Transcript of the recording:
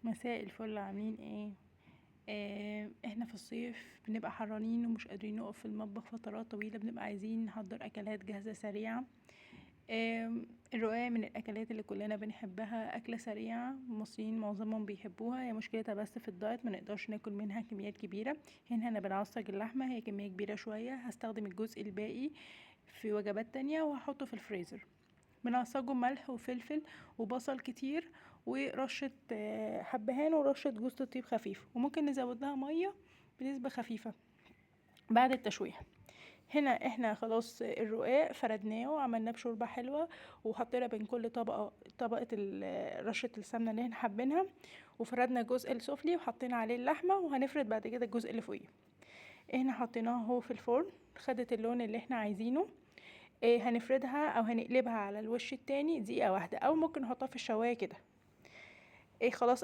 مساء الفل، عاملين ايه؟ احنا في الصيف بنبقى حرانين ومش قادرين نقف في المطبخ فترات طويلة، بنبقى عايزين نحضر اكلات جاهزة سريعة. الرقاق من الاكلات اللي كلنا بنحبها، اكلة سريعة المصريين معظمهم بيحبوها. هي مشكلتها بس في الدايت، ما نقدرش ناكل منها كميات كبيرة. هنا انا بنعصج اللحمة، هي كمية كبيرة شوية، هستخدم الجزء الباقي في وجبات تانية وهحطه في الفريزر. بنعصجه ملح وفلفل وبصل كتير ورشة حبهان ورشة جوز الطيب خفيف، وممكن نزود لها مية بنسبة خفيفة بعد التشويح. هنا احنا خلاص الرقاق فردناه وعملناه بشوربة حلوة، وحطينا بين كل طبقة رشة السمنة اللي احنا حابينها، وفردنا الجزء السفلي وحطينا عليه اللحمة، وهنفرد بعد كده الجزء اللي فوقيه. احنا حطيناها اهو في الفرن، خدت اللون اللي احنا عايزينه. هنفردها او هنقلبها على الوش التاني دقيقة واحدة، او ممكن نحطها في الشواية كده. خلاص